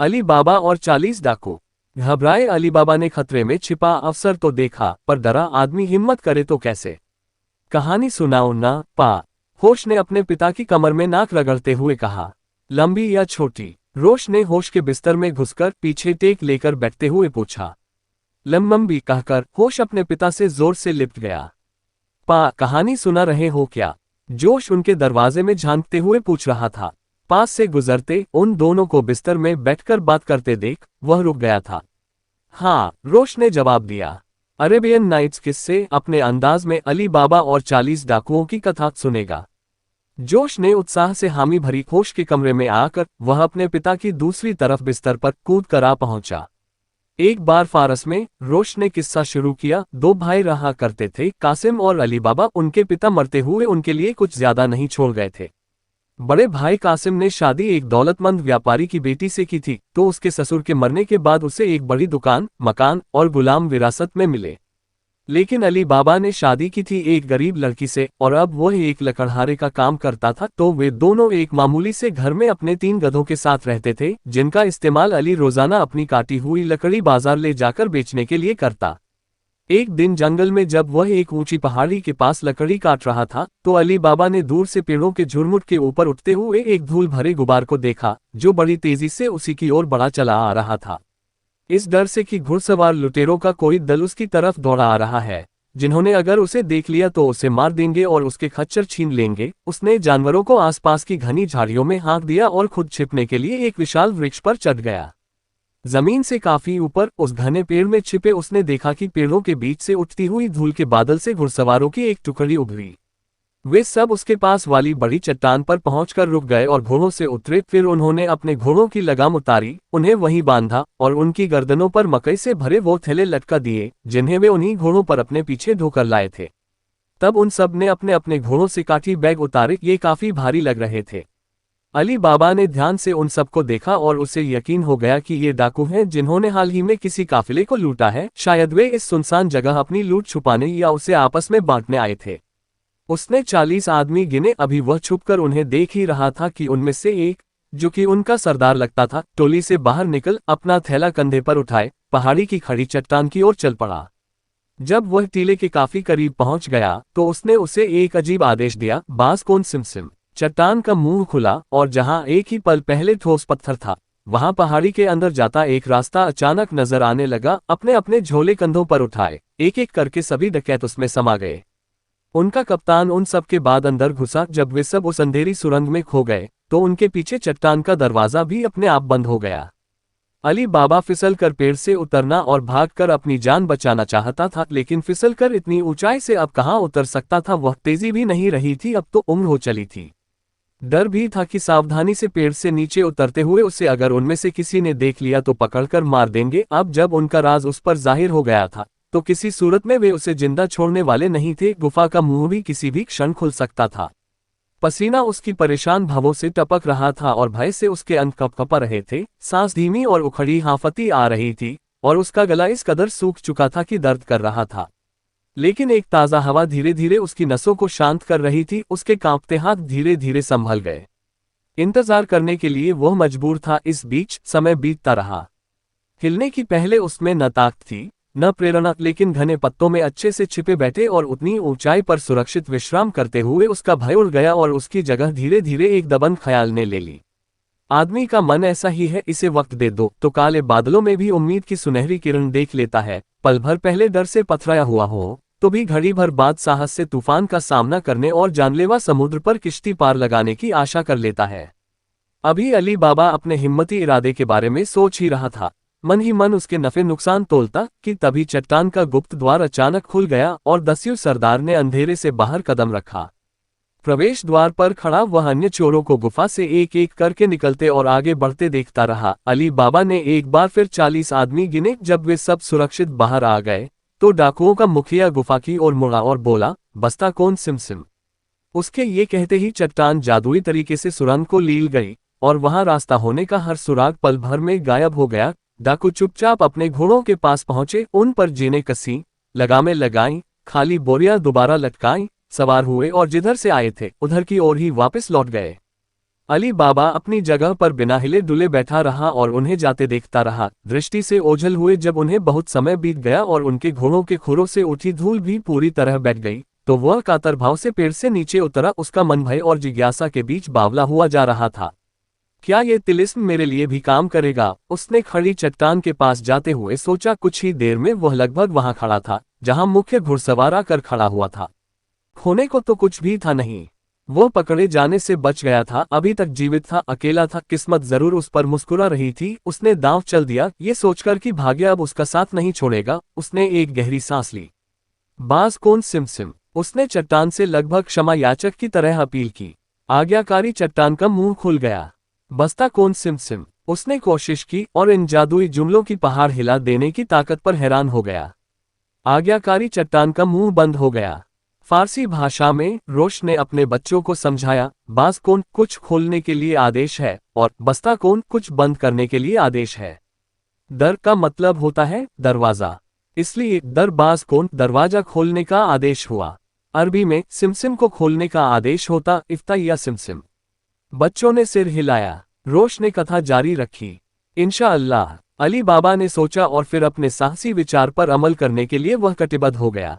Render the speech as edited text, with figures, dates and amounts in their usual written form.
अली बाबा और 40 डाकू। घबराए अली बाबा ने खतरे में छिपा अफसर तो देखा, पर डरा आदमी हिम्मत करे तो कैसे। कहानी सुनाओ ना पा। होश ने अपने पिता की कमर में नाक रगड़ते हुए कहा। लंबी या छोटी? रोश ने होश के बिस्तर में घुसकर पीछे टेक लेकर बैठते हुए पूछा। लंबी कहकर होश अपने पिता से जोर से लिपट गया। पा, कहानी सुना रहे हो क्या? जोश उनके दरवाजे में झांकते हुए पूछ रहा था। पास से गुजरते उन दोनों को बिस्तर में बैठकर बात करते देख वह रुक गया था। हाँ, रोश ने जवाब दिया। अरेबियन नाइट्स किस्से अपने अंदाज में अली बाबा और 40 डाकुओं की कथा सुनेगा। जोश ने उत्साह से हामी भरी होश के कमरे में आकर वह अपने पिता की दूसरी तरफ बिस्तर पर कूद कर आ पहुंचा। एक बार फारस में रोश ने किस्सा शुरू किया। दो भाई रहा करते थे, कासिम और अली बाबा। उनके पिता मरते हुए उनके लिए कुछ ज्यादा नहीं छोड़ गए थे। बड़े भाई कासिम ने शादी एक दौलतमंद व्यापारी की बेटी से की थी, तो उसके ससुर के मरने के बाद उसे एक बड़ी दुकान, मकान और गुलाम विरासत में मिले। लेकिन अली बाबा ने शादी की थी एक गरीब लड़की से, और अब वह एक लकड़हारे का काम करता था। तो वे दोनों एक मामूली से घर में अपने 3 गधों के साथ रहते थे, जिनका इस्तेमाल अली रोजाना अपनी काटी हुई लकड़ी बाजार ले जाकर बेचने के लिए करता। एक दिन जंगल में जब वह एक ऊंची पहाड़ी के पास लकड़ी काट रहा था, तो अली बाबा ने दूर से पेड़ों के झुरमुट के ऊपर उठते हुए एक धूल भरे गुबार को देखा, जो बड़ी तेजी से उसी की ओर बढ़ा चला आ रहा था। इस डर से कि घुड़सवार लुटेरों का कोई दल उसकी तरफ दौड़ा आ रहा है, जिन्होंने अगर उसे देख लिया तो उसे मार देंगे और उसके खच्चर छीन लेंगे, उसने जानवरों को आसपास की घनी झाड़ियों में हाँक दिया और खुद छिपने के लिए एक विशाल वृक्ष पर चढ़ गया। जमीन से काफी ऊपर उस घने पेड़ में छिपे उसने देखा कि पेड़ों के बीच से उठती हुई धूल के बादल से घुड़सवारों की एक टुकड़ी उभरी। वे सब उसके पास वाली बड़ी चट्टान पर पहुंचकर रुक गए और घोड़ों से उतरे। फिर उन्होंने अपने घोड़ों की लगाम उतारी, उन्हें वहीं बांधा और उनकी गर्दनों पर मकई से भरे वो थैले लटका दिए, जिन्हें वे उन्हीं घोड़ों पर अपने पीछे ढोकर लाए थे। तब उन सब ने अपने अपने घोड़ों से काठी बैग उतारे। ये काफी भारी लग रहे थे। अली बाबा ने ध्यान से उन सबको देखा और उसे यकीन हो गया कि ये डाकू हैं जिन्होंने हाल ही में किसी काफिले को लूटा है। शायद वे इस सुनसान जगह अपनी लूट छुपाने या उसे आपस में बांटने आए थे। उसने 40 आदमी गिने। अभी वह छुपकर उन्हें देख ही रहा था कि उनमें से एक, जो कि उनका सरदार लगता था, टोली से बाहर निकल अपना थैला कंधे पर उठाए पहाड़ी की खड़ी चट्टान की ओर चल पड़ा। जब वह टीले के काफी करीब पहुंच गया तो उसने उसे एक अजीब आदेश दिया। बास कौन सिमसिम। चट्टान का मुंह खुला और जहां एक ही पल पहले ठोस पत्थर था, वहां पहाड़ी के अंदर जाता एक रास्ता अचानक नजर आने लगा। अपने अपने झोले कंधों पर उठाए एक एक करके सभी डकैत उसमें समा गए। उनका कप्तान उन सब के बाद अंदर घुसा। जब वे सब उस अंधेरी सुरंग में खो गए तो उनके पीछे चट्टान का दरवाजा भी अपने आप बंद हो गया। अली बाबा फिसल कर पेड़ से उतरना और भागकर अपनी जान बचाना चाहता था, लेकिन फिसल कर इतनी ऊंचाई से अब कहां उतर सकता था। वह तेजी भी नहीं रही थी, अब तो उम्र हो चली थी। डर भी था कि सावधानी से पेड़ से नीचे उतरते हुए उसे अगर उनमें से किसी ने देख लिया तो पकड़कर मार देंगे। अब जब उनका राज उस पर जाहिर हो गया था तो किसी सूरत में वे उसे जिंदा छोड़ने वाले नहीं थे। गुफा का मुंह भी किसी भी क्षण खुल सकता था। पसीना उसकी परेशान भवों से टपक रहा था और भय से उसके अंग कँप रहे थे। सांस धीमी और उखड़ी हांफती आ रही थी और उसका गला इस कदर सूख चुका था कि दर्द कर रहा था। लेकिन एक ताज़ा हवा धीरे धीरे उसकी नसों को शांत कर रही थी। उसके कांपते हाथ धीरे धीरे संभल गए। इंतजार करने के लिए वह मजबूर था। इस बीच समय बीतता रहा। हिलने की पहले उसमें न ताकत थी न प्रेरणा, लेकिन घने पत्तों में अच्छे से छिपे बैठे और उतनी ऊंचाई पर सुरक्षित विश्राम करते हुए उसका भय उड़ गया और उसकी जगह धीरे धीरे एक दबंग ख्याल ने ले ली। आदमी का मन ऐसा ही है, इसे वक्त दे दो तो काले बादलों में भी उम्मीद की सुनहरी किरण देख लेता है। पल भर पहले डर से पथराया हुआ हो तो भी घड़ी भर बाद साहस से तूफान का सामना करने और जानलेवा समुद्र पर किश्ती पार लगाने की आशा कर लेता है। अभी अली बाबा अपने हिम्मती इरादे के बारे में सोच ही रहा था। मन ही मन उसके नफे नुकसान तोलता कि तभी चट्टान का गुप्त द्वार अचानक खुल गया और दस्यु सरदार ने अंधेरे से बाहर कदम रखा। प्रवेश द्वार पर खड़ा वह अन्य चोरों को गुफा से एक एक करके निकलते और आगे बढ़ते देखता रहा। अली बाबा ने एक बार फिर 40 आदमी गिने। जब वे सब सुरक्षित बाहर आ गए तो डाकुओं का मुखिया गुफा की ओर मुड़ा और बोला, बस्ता कौन सिमसिम। उसके ये कहते ही चट्टान जादुई तरीके से सुरंग को लील गई और वहां रास्ता होने का हर सुराग पल भर में गायब हो गया। डाकू चुपचाप अपने घोड़ों के पास पहुंचे, उन पर जीने कसी, लगामें लगाई, खाली बोरियां दोबारा लटकाई, सवार हुए और जिधर से आए थे उधर की ओर ही वापस लौट गए। अली बाबा अपनी जगह पर बिना हिले डुले बैठा रहा और उन्हें जाते देखता रहा, दृष्टि से ओझल हुए। जब उन्हें बहुत समय बीत गया और उनके घोड़ों के खुरों से उठी धूल भी पूरी तरह बैठ गई, तो वह कातर भाव से पेड़ से नीचे उतरा। उसका मन भय और जिज्ञासा के बीच बावला हुआ जा रहा था। क्या ये तिलिस्म मेरे लिए भी काम करेगा? उसने खड़ी चट्टान के पास जाते हुए सोचा। कुछ ही देर में वह लगभग वहां खड़ा था जहां मुख्य घुड़सवार आकर खड़ा हुआ था। खोने को तो कुछ भी था नहीं। वो पकड़े जाने से बच गया था, अभी तक जीवित था, अकेला था, किस्मत जरूर उस पर मुस्कुरा रही थी। उसने दांव चल दिया, ये सोचकर कि भाग्य अब उसका साथ नहीं छोड़ेगा। उसने एक गहरी सांस ली। बाज कौन सिमसिम, उसने चट्टान से लगभग क्षमा याचक की तरह अपील की। आज्ञाकारी चट्टान का मुंह खुल गया। बस्ता कौन सिमसिम, उसने कोशिश की और इन जादुई जुमलों की पहाड़ हिला देने की ताकत पर हैरान हो गया। आज्ञाकारी चट्टान का मुंह बंद हो गया। फारसी भाषा में रोश ने अपने बच्चों को समझाया, बाज कौन कुछ खोलने के लिए आदेश है और बस्ता कौन कुछ बंद करने के लिए आदेश है। दर का मतलब होता है दरवाजा, इसलिए दर बाज कौन दरवाजा खोलने का आदेश हुआ। अरबी में सिमसिम को खोलने का आदेश होता इफ्ता या सिमसिम। बच्चों ने सिर हिलाया। रोश ने कथा जारी रखी। इंशाअल्लाह, अली बाबा ने सोचा और फिर अपने साहसी विचार पर अमल करने के लिए वह कटिबद्ध हो गया।